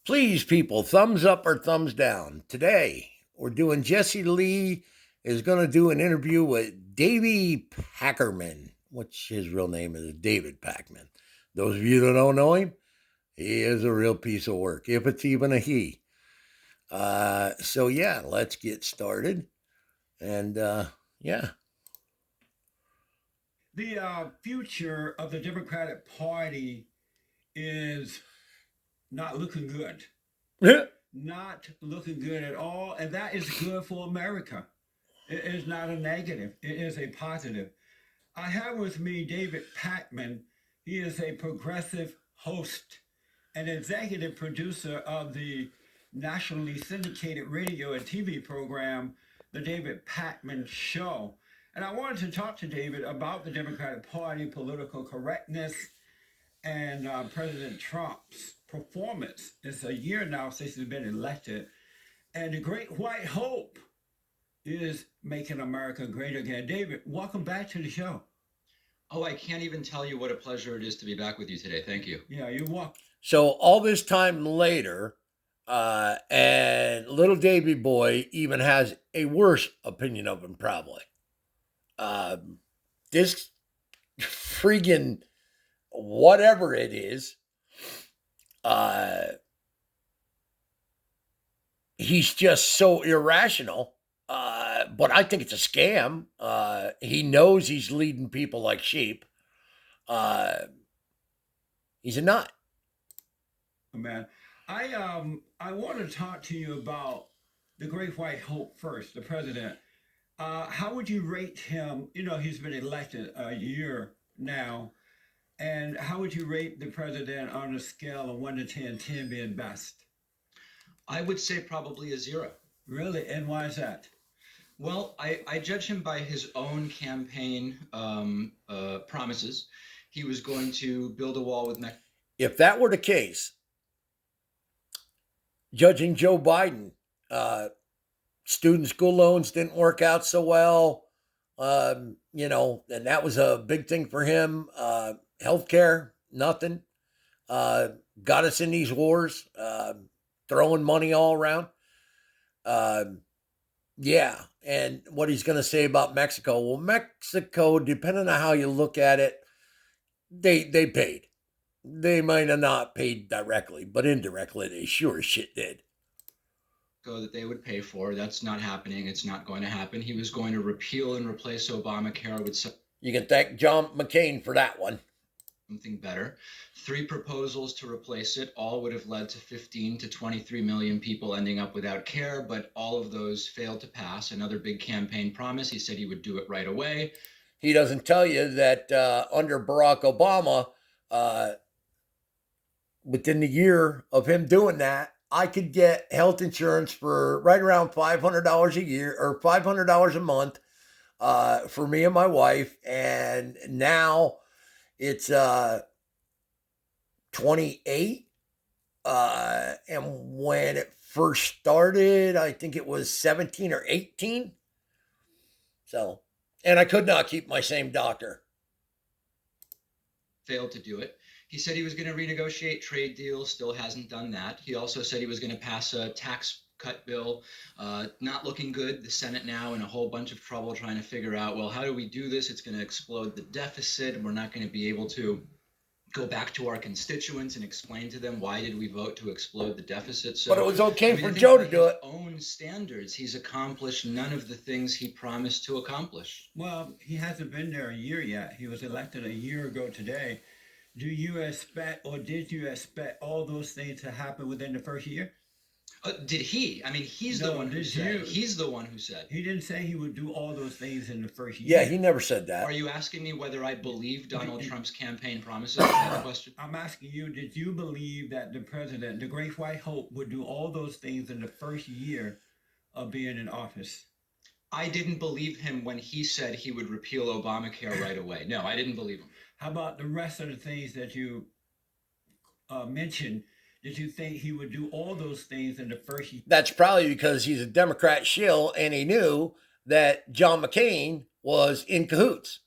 Please, people, thumbs up or thumbs down. Today, we're doing Jesse Lee is going to do an interview with Davey Packerman, which his real name is David Pakman. Those of you that don't know him, he is a real piece of work, if it's even a he. So, yeah, let's get started. And, yeah. The future of the Democratic Party is not looking good. Not looking good at all. And that is good for America. It is not a negative, it is a positive. I have with me David Pakman. He is a progressive host and executive producer of the nationally syndicated radio and TV program, The David Pakman Show. And I wanted to talk to David about the Democratic Party, political correctness, and President Trump's performance. It's a year now since he's been elected. And the Great White Hope is making America great again. David, welcome back to the show. Oh, I can't even tell you what a pleasure it is to be back with you today. Thank you. Yeah, you're welcome. So, all this time later, and little Davy boy even has a worse opinion of him, probably. This freaking whatever it is, he's just so irrational. But I think it's a scam. He knows he's leading people like sheep. He's a nut. Man, I want to talk to you about the Great White Hope first, the president. How would you rate him? You know, he's been elected a year now. And how would you rate the president on a scale of 1 to 10, 10 being best? I would say probably a 0. Really? And why is that? Well, I judge him by his own campaign promises. He was going to build a wall with Mexico. If that were the case, judging Joe Biden, student school loans didn't work out so well. And that was a big thing for him. Healthcare, nothing. Got us in these wars, throwing money all around. Yeah. And what he's going to say about Mexico. Well, Mexico, depending on how you look at it, they paid. They might have not paid directly, but indirectly, they sure as shit did. That they would pay for. That's not happening. It's not going to happen. He was going to repeal and replace Obamacare with You can thank John McCain for that one. Something better. 3 proposals to replace it all would have led to 15 to 23 million people ending up without care, but all of those failed to pass. Another big campaign promise. He said he would do it right away. He doesn't tell you that under Barack Obama, within the year of him doing that, I could get health insurance for right around $500 a year or $500 a month for me and my wife. And now it's 28. And when it first started, I think it was 17 or 18. So, and I could not keep my same doctor. Failed to do it. He said he was going to renegotiate trade deals, still hasn't done that. He also said he was going to pass a tax cut bill, not looking good. The Senate now in a whole bunch of trouble trying to figure out, well, how do we do this? It's going to explode the deficit. We're not going to be able to go back to our constituents and explain to them why did we vote to explode the deficit. So, but it was okay for Joe to do it. Own standards, he's accomplished none of the things he promised to accomplish. Well, he hasn't been there a year yet. He was elected a year ago today. Do you expect, or did you expect all those things to happen within the first year? Did he? I mean, he's the one who said. He's the one who said. He didn't say he would do all those things in the first year. Yeah, he never said that. Are you asking me whether I believe Donald Trump's campaign promises? Is that the question? I'm asking you, did you believe that the president, the Great White Hope, would do all those things in the first year of being in office? I didn't believe him when he said he would repeal Obamacare right away. No, I didn't believe him. How about the rest of the things that you mentioned? Did you think he would do all those things in the first year? That's probably because he's a Democrat shill and he knew that John McCain was in cahoots.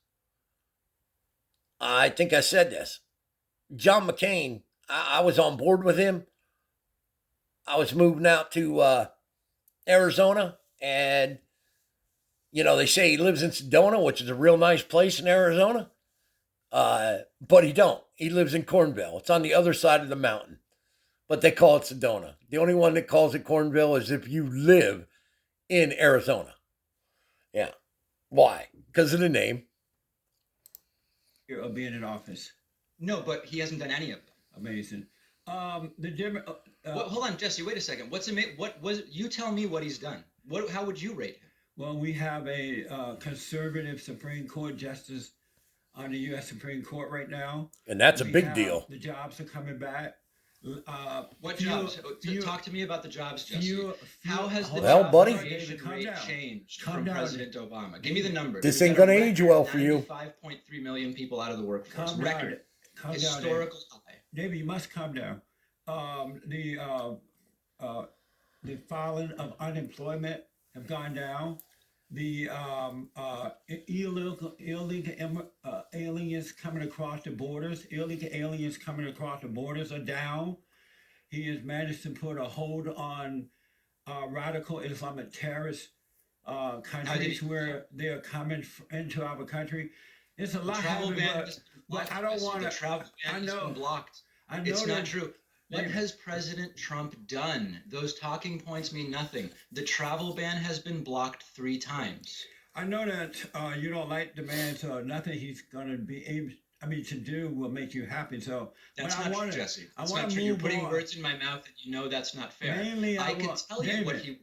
I think I said this. John McCain, I was on board with him I was moving out to Arizona, and they say he lives in Sedona, which is a real nice place in Arizona. But he don't. He lives in Cornville. It's on the other side of the mountain, but they call it Sedona. The only one that calls it Cornville is if you live in Arizona. Yeah. Why? Because of the name. Of being in office. No, but he hasn't done any of them. Amazing. Hold on, Jesse. Wait a second. What was? You tell me what he's done. How would you rate him? Well, we have a conservative Supreme Court justice on the U.S. Supreme Court right now, and that's a big deal. The jobs are coming back. What jobs? Talk to me about the jobs, Jesse. How has the job creation rate changed from President Obama? Give me the number. This ain't going to age well for you. 5.3 million people out of the workforce. Record. Historical high. David, you must come down. The filing of unemployment have gone down. The illegal aliens coming across the borders, are down. He has managed to put a hold on radical Islamic terrorist countries where they're coming into our country. It's a lot happening, but I don't want to. The travel ban has been blocked. It's not true. What has President Trump done? Those talking points mean nothing. The travel ban has been blocked 3 times. I know that you don't like the man, so nothing he's going to be able to do will make you happy. So that's not true, Jesse. That's not true. You're putting words in my mouth, and you know that's not fair. Mainly, I can tell you what he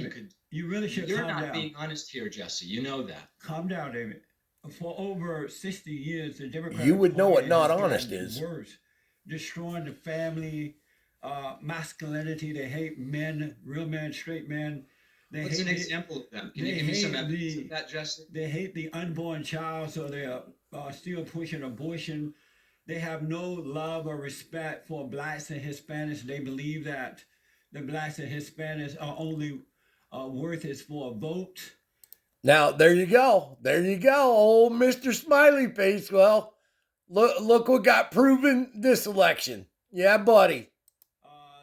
could. You really should. You're not being honest here, Jesse. You know that. Calm down, David. For over 60 years, the Democratic You would know Party what not honest is. Worse. Destroying the family, masculinity. They hate men, real men, straight men. What's an example of that? Can you give me some evidence of that, Jesse? They hate the unborn child, so they are still pushing abortion. They have no love or respect for blacks and Hispanics. They believe that the blacks and Hispanics are only worth is for a vote. Now, there you go. There you go, old Mr. Smiley Face. Well, look what got proven this election. Yeah, buddy.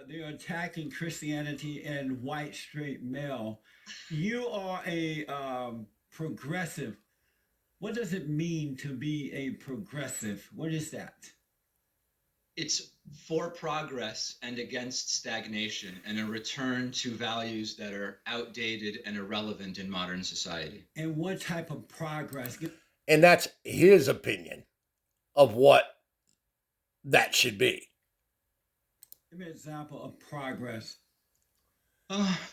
They're attacking Christianity and white straight male. You are a progressive. What does it mean to be a progressive? What is that? It's for progress and against stagnation and a return to values that are outdated and irrelevant in modern society. And what type of progress? And that's his opinion of what that should be. Give me an example of progress.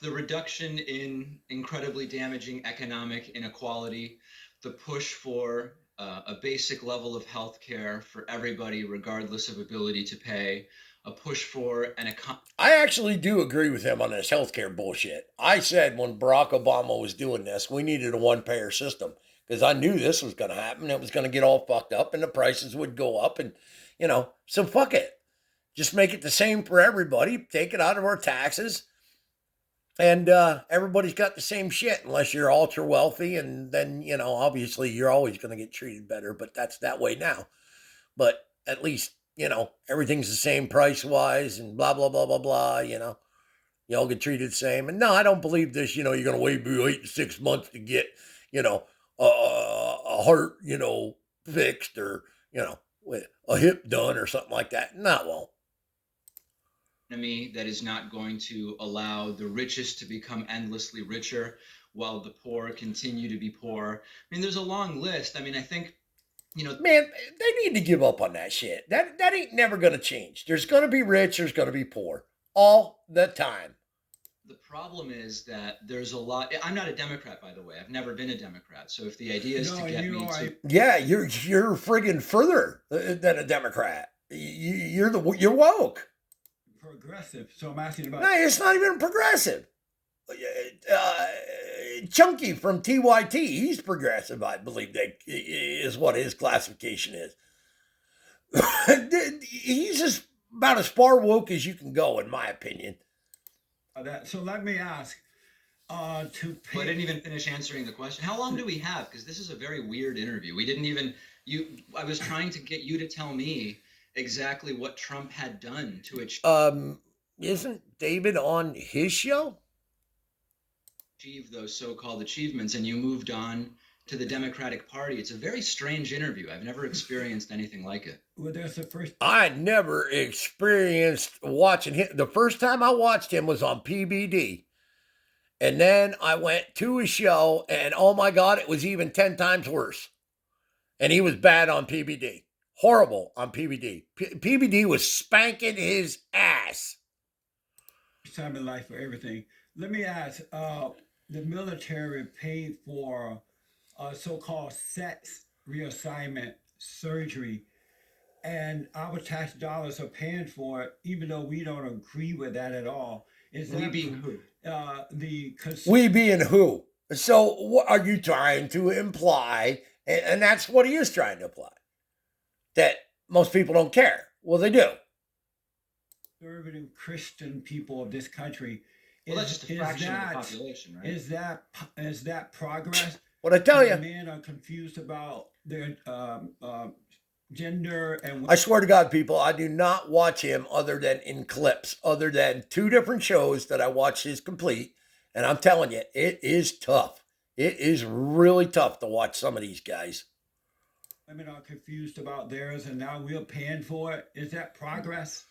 The reduction in incredibly damaging economic inequality, the push for a basic level of health care for everybody, regardless of ability to pay, a push for I actually do agree with him on this healthcare bullshit. I said when Barack Obama was doing this, we needed a one-payer system because I knew this was going to happen. It was going to get all fucked up and the prices would go up and, so fuck it. Just make it the same for everybody. Take it out of our taxes. And everybody's got the same shit unless you're ultra wealthy. And then, obviously you're always going to get treated better. But that's that way now. But at least, everything's the same price-wise and blah, blah, blah, blah, blah, You all get treated the same. And no, I don't believe this, you're going to wait 6 months to get, a heart, fixed or, a hip done or something like that. No, it won't. That is not going to allow the richest to become endlessly richer while the poor continue to be poor. There's a long list. I think, Man, they need to give up on that shit. That ain't never going to change. There's going to be rich, there's going to be poor all the time. The problem is that there's a lot. I'm not a Democrat, by the way. I've never been a Democrat. So if the idea is to get me to, yeah, you're friggin' further than a Democrat. You're woke. Progressive. So I'm asking about. No, it's not even progressive. Chunky from TYT, he's progressive, I believe that is what his classification is. He's just about as far woke as you can go, in my opinion. So let me ask. I didn't even finish answering the question. How long do we have? Because this is a very weird interview. We didn't even. I was trying to get you to tell me exactly what Trump had done to achieve. isn't David on his show? Achieve those so-called achievements, and you moved on to the Democratic Party. It's a very strange interview. I've never experienced anything like it. Well, that's the first. I never experienced watching him. The first time I watched him was on PBD. And then I went to a show, and oh my God, it was even 10 times worse. And he was bad on PBD. Horrible on PBD. PBD was spanking his ass. Time in life for everything. Let me ask, the military paid for so-called sex reassignment surgery, and our tax dollars are paying for it, even though we don't agree with that at all. Is We that being who? We being who? So what are you trying to imply? And that's what he is trying to imply. That most people don't care. Well, they do. conservative Christian people of this country? Well, that's just a fraction of the population, right? Is that progress? What I tell you, Men are confused about their gender and. I swear to God, people, I do not watch him other than in clips, other than 2 different shows that I watched his complete. And I'm telling you, it is tough. It is really tough to watch some of these guys. Women are confused about theirs, and now we're paying for it. Is that progress?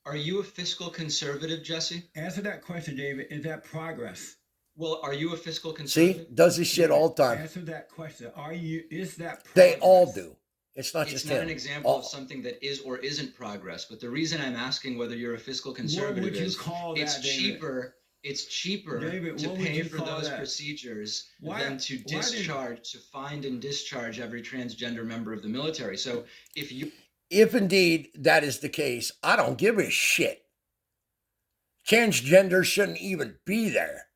Are you a fiscal conservative, Jesse? Answer that question, David. Is that progress? Well, are you a fiscal conservative? See, does this shit all the time. Answer that question. Are you? Is that progress? They all do. It's not just It's not him. an example of something that is or isn't progress. But the reason I'm asking whether you're a fiscal conservative What would you is call it's that, David? cheaper. It's cheaper David, to what would pay you for call those that? procedures Why- than to why did- discharge, to find and discharge every transgender member of the military. So If indeed that is the case, I don't give a shit. Transgender shouldn't even be there.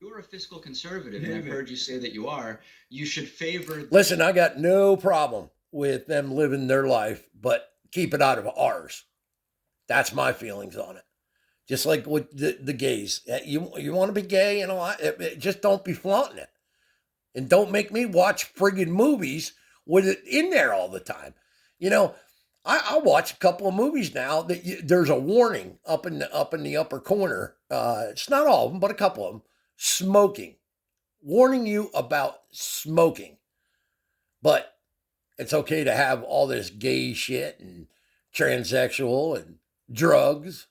you're a fiscal conservative, and I've David. heard you say that you are, you should favor. Listen, I got no problem with them living their life, but keep it out of ours. That's my feelings on it. Just like with the gays. You want to be gay and all that, just don't be flaunting it. And don't make me watch friggin' movies with it in there all the time. You know, I watch a couple of movies now that there's a warning up in the upper corner. It's not all of them, but a couple of them. Smoking. Warning you about smoking. But it's okay to have all this gay shit and transsexual and drugs.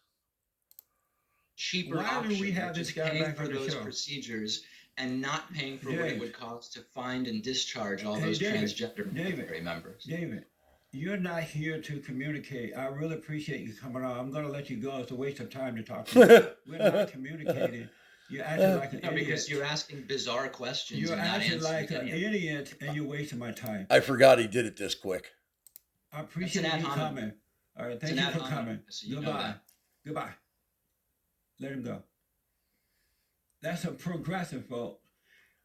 Cheaper Why do option, we have which this is guy paying back for on the those show? procedures and not paying for what it Dave. would cost to find and discharge all Hey, those David, transgender David. military members. David, you're not here to communicate. I really appreciate you coming on. I'm going to let you go. It's a waste of time to talk to you. We're not communicating. You're acting like an No, idiot. because you're asking bizarre questions You're and not acting answering like an any of them. idiot, and you're wasting my time. I forgot he did it this quick. I appreciate ad you hominem. coming. All right, It's thank an you ad for hominem, coming. so you know Goodbye. that. Goodbye. Let him go. That's a progressive vote.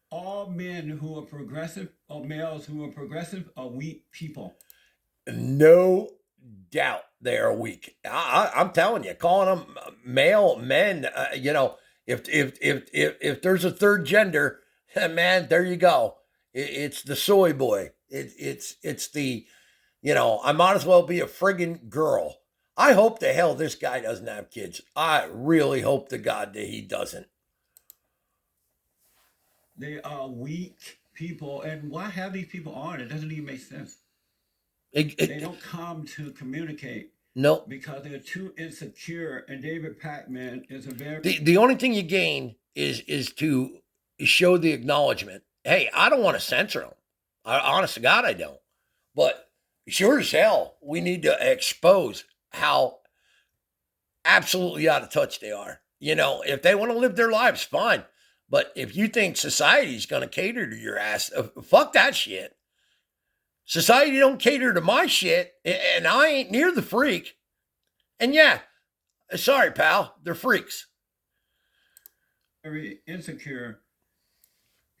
All men who are progressive, or males who are progressive, are weak people. No doubt they are weak. I'm telling you, calling them male men. You know, if there's a third gender, man, there you go. It's the soy boy. It's the, you know, I might as well be a friggin' girl. I hope the hell this guy doesn't have kids. I really hope to God that he doesn't. They are weak people. And why have these people on? It doesn't even make sense. They don't come to communicate. No. Because they're too insecure. And David Pakman is a very... The only thing you gain is to show the acknowledgement. Hey, I don't want to censor them. Honest to God, I don't. But sure as hell, we need to expose how absolutely out of touch they are. You know, if they want to live their lives, fine. But if you think society's going to cater to your ass, fuck that shit. Society don't cater to my shit, and I ain't near the freak. And yeah, sorry, pal, they're freaks. Very insecure.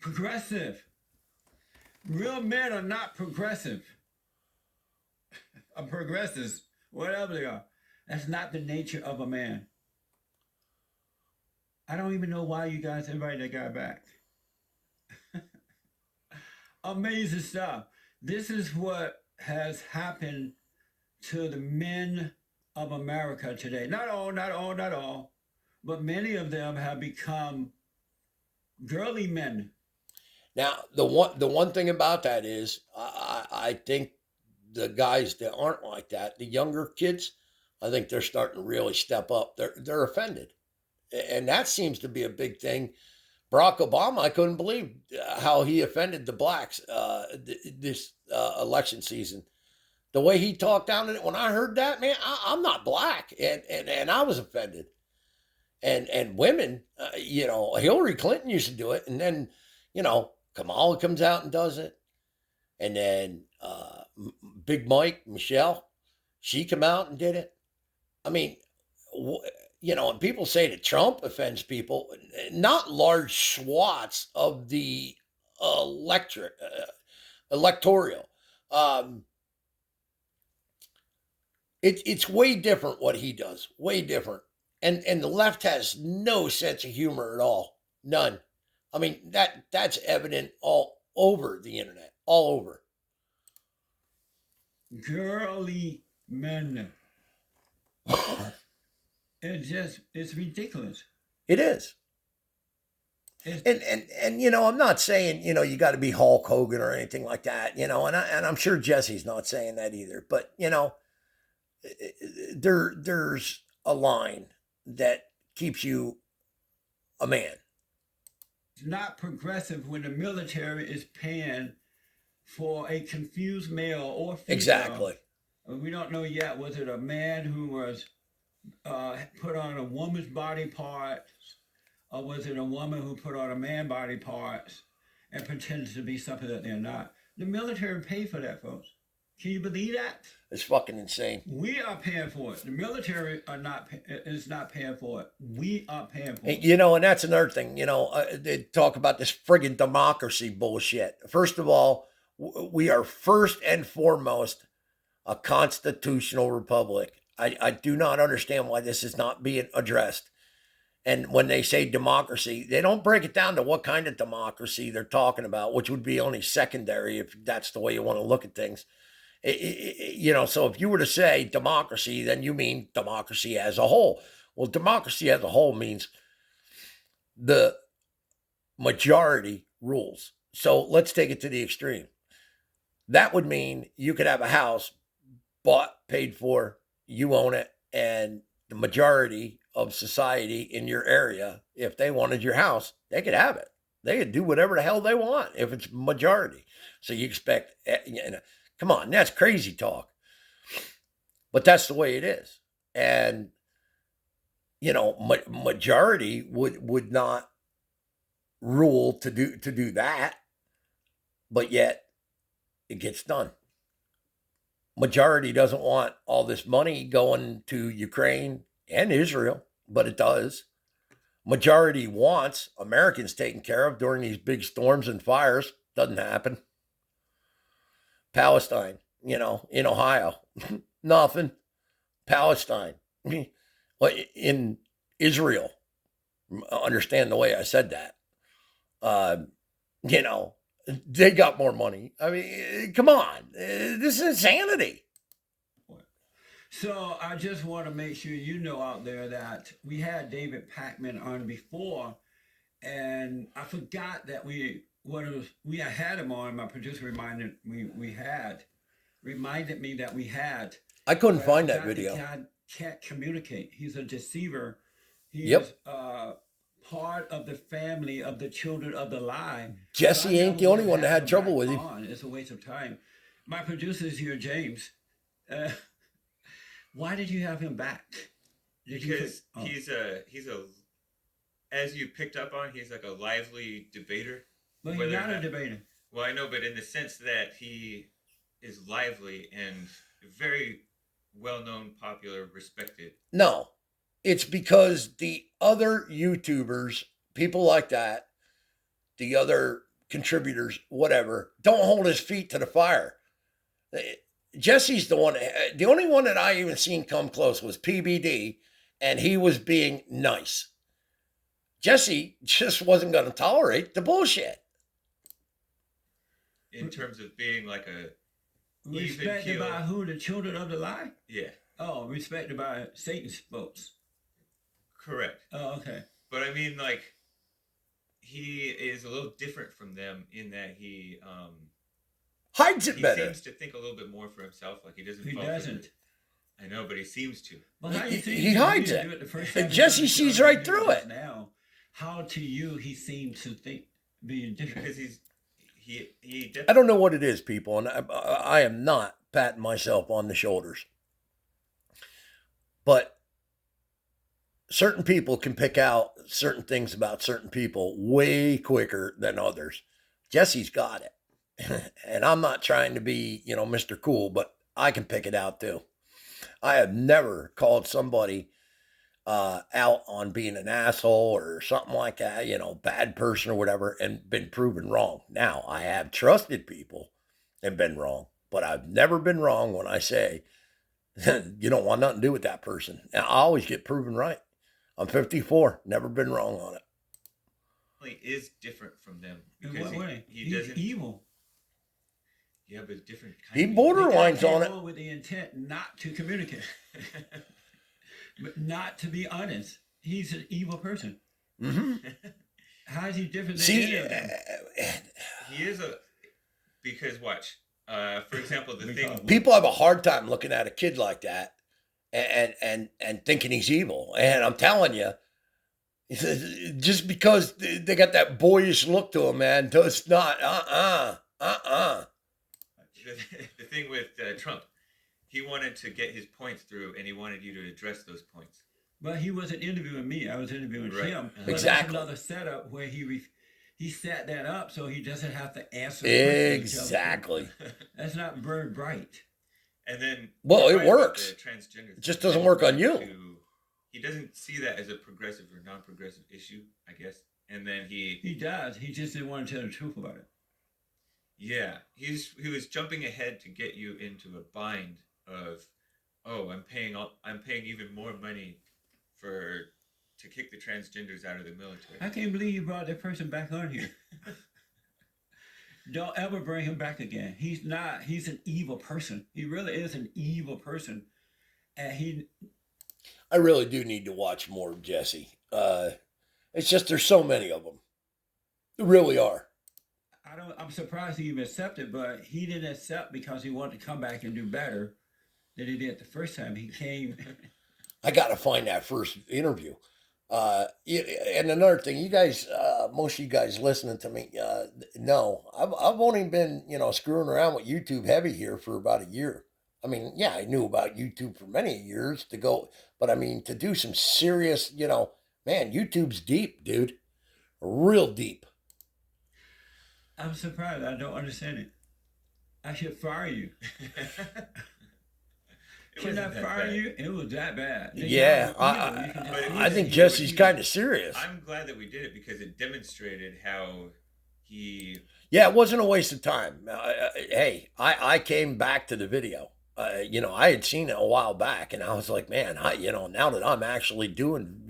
Progressive. Real men are not progressive. Progressives, whatever they are. That's not the nature of a man. I don't even know why you guys invited that guy back. Amazing stuff. This is what has happened to the men of America today. Not all, not all, not all, but many of them have become girly men. Now, the one thing about that is, I think the guys that aren't like that, the younger kids, I think they're starting to really step up. They're offended, and that seems to be a big thing. Barack Obama, I couldn't believe how he offended the blacks this election season. The way he talked down in it, when I heard that, man, I'm not black, and I was offended. And women, Hillary Clinton used to do it, and then Kamala comes out and does it, and then Big Mike Michelle, she come out and did it. I mean, and people say that Trump offends people, not large swaths of the electoral. Um, it's way different what he does, way different, and the left has no sense of humor at all, none. I mean that's evident all over the internet, all over. Girly men. It's ridiculous. It is. And I'm not saying you got to be Hulk Hogan or anything like that, and I'm sure Jesse's not saying that either. But there's a line that keeps you a man. It's not progressive when the military is paying for a confused male or female. Exactly. We don't know yet. Was it a man who was put on a woman's body parts, or was it a woman who put on a man body parts and pretends to be something that they're not? The military paid for that, folks. Can you believe that? It's fucking insane. We are paying for it. The military is not paying for it. We are paying for it. And that's another thing. They talk about this friggin' democracy bullshit. First of all, we are first and foremost a constitutional republic. I do not understand why this is not being addressed. And when they say democracy, they don't break it down to what kind of democracy they're talking about, which would be only secondary if that's the way you want to look at things. So if you were to say democracy, then you mean democracy as a whole. Well, democracy as a whole means the majority rules. So let's take it to the extreme. That would mean you could have a house bought, paid for, you own it, and the majority of society in your area, if they wanted your house, they could have it. They could do whatever the hell they want if it's majority. So you expect, come on, that's crazy talk. But that's the way it is. And, majority would not rule to do that, but yet it gets done. Majority doesn't want all this money going to Ukraine and Israel, but it does. Majority wants Americans taken care of during these big storms and fires. Doesn't happen. Palestine, in Ohio, nothing. Palestine, in Israel, understand the way I said that. They got more money. I mean, come on. This is insanity. So I just want to make sure you know out there that we had David Pakman on before, and I forgot that we had him on. My producer reminded me that we had. I couldn't find that video. The guy can't communicate. He's a deceiver. He's part of the family of the children of the lie. Jesse ain't the only one that had trouble with him. It's a waste of time. My producer's here, James. Why did you have him back? Because he's a as you picked up on, he's like a lively debater. Well, he's not a debater. Well, I know, but in the sense that he is lively and very well-known, popular, respected. No, it's because the other YouTubers, people like that, the other contributors, whatever, don't hold his feet to the fire. Jesse's the only one that I even seen come close was PBD, and he was being nice. Jesse just wasn't going to tolerate the bullshit. In terms of being like a respected by who? The children of the lie? Yeah. Oh, respected by Satan's folks. Correct. Oh, okay. But I mean, like, he is a little different from them in that he Hides it he better. seems to think a little bit more for himself. Like, he doesn't. He fall for doesn't. the- I know, but he seems to. Well, how you think He hides it. do it the first And time Jesse he does sees it, right he through does it. Now, how to you he seems to think being different. Because he I definitely. don't know what it is, people, and I am not patting myself on the shoulders. But certain people can pick out certain things about certain people way quicker than others. Jesse's got it. And I'm not trying to be, Mr. Cool, but I can pick it out too. I have never called somebody out on being an asshole or something like that, bad person or whatever, and been proven wrong. Now, I have trusted people and been wrong, but I've never been wrong when I say, you don't want nothing to do with that person. And I always get proven right. I'm 54, never been wrong on it. Is different from them In because what way? he He's doesn't. evil. Yeah, but different. He of evil. borderlines Came on it. with the intent not to communicate, but not to be honest. He's an evil person. Mm-hmm. How is he different than See, any of them? He is because watch. For example, the thing. people have a hard time looking at a kid like that and thinking he's evil. And I'm telling you, just because they got that boyish look to him, man, does not. The thing with Trump, he wanted to get his points through, and he wanted you to address those points. But he wasn't interviewing me. I was interviewing Right. him. Uh-huh. But Exactly. that's another setup where he set that up so he doesn't have to answer Exactly. questions. That's not very bright. And then, Well, you're it right about works. the transgender It just thing. doesn't work on you. He doesn't see that as a progressive or non-progressive issue, I guess. And then He does. He just didn't want to tell the truth about it. yeah, he was jumping ahead to get you into a bind of, oh, I'm paying even more money to kick the transgenders out of the military. I can't believe you brought that person back on here. Don't ever bring him back again. He's an evil person. He really is an evil person. And I really do need to watch more of Jesse. It's just there's so many of them. There really are. I'm surprised he even accepted, but he didn't accept because he wanted to come back and do better than he did the first time he came. I got to find that first interview. And another thing, you guys, most of you guys listening to me, no, I've only been, screwing around with YouTube heavy here for about a year. I mean, yeah, I knew about YouTube for many years to go, but I mean, to do some serious, man, YouTube's deep, dude, real deep. I'm surprised. I don't understand it. I should fire you. Should I fire you? It was that bad. Yeah, I think Jesse's kind of serious. I'm glad that we did it because it demonstrated how he. Yeah, it wasn't a waste of time. Hey, I came back to the video. I had seen it a while back, and I was like, man, now that I'm actually doing,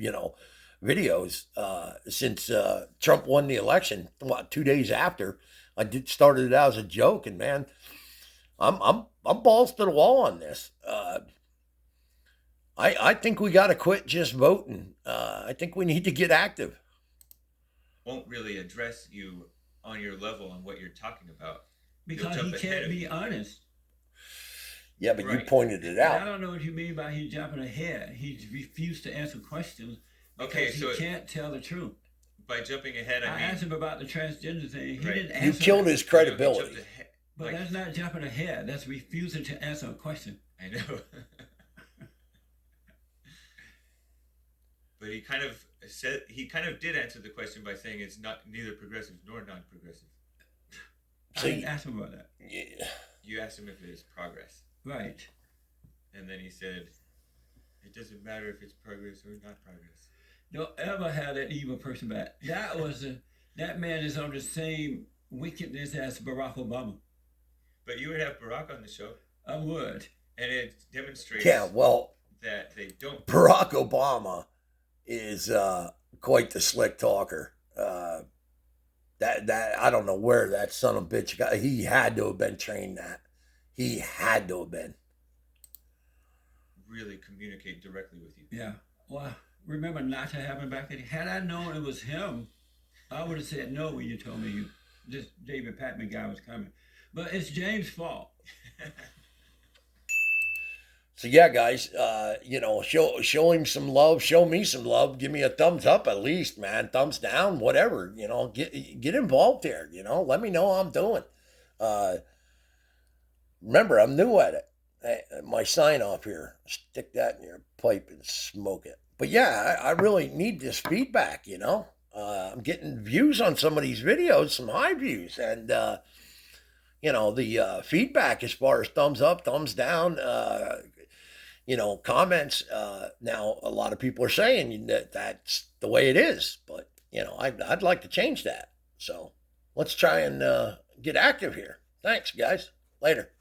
videos since Trump won the election, 2 days after, started it out as a joke, and man, I'm balls to the wall on this. I think we got to quit just voting. I think we need to get active. Won't really address you on your level on what you're talking about because he can't be honest. Yeah, but right. You pointed it out. I don't know what you mean by he jumping ahead. He refused to answer questions because okay, so he can't tell the truth. By jumping ahead, I mean, asked him about the transgender thing. He right. didn't answer. You killed his credibility. But that's not jumping ahead. That's refusing to answer a question. I know. But he kind of did answer the question by saying it's neither progressive nor non-progressive. So I didn't ask him about that. Yeah. You asked him if it is progress. Right. And then he said, it doesn't matter if it's progress or not progress. Don't ever have that evil person back. That man is on the same wickedness as Barack Obama. But you would have Barack on the show. I would. And it demonstrates that they don't. Barack Obama is quite the slick talker. That I don't know where that son of a bitch got. He had to have been trained that. He had to have been. really communicate directly with you. Yeah. Well, remember not to have him back in. Had I known it was him, I would have said no when you told me this David Pakman guy was coming. But it's James' fault. So yeah, guys, show him some love, show me some love, give me a thumbs up at least, man, thumbs down, whatever, get involved here, let me know how I'm doing. Remember, I'm new at it. My sign off here, stick that in your pipe and smoke it. But yeah, I really need this feedback, I'm getting views on some of these videos, some high views, and the feedback as far as thumbs up, thumbs down, comments. Now a lot of people are saying that that's the way it is, but I'd like to change that. So let's try and get active here. Thanks, guys. Later.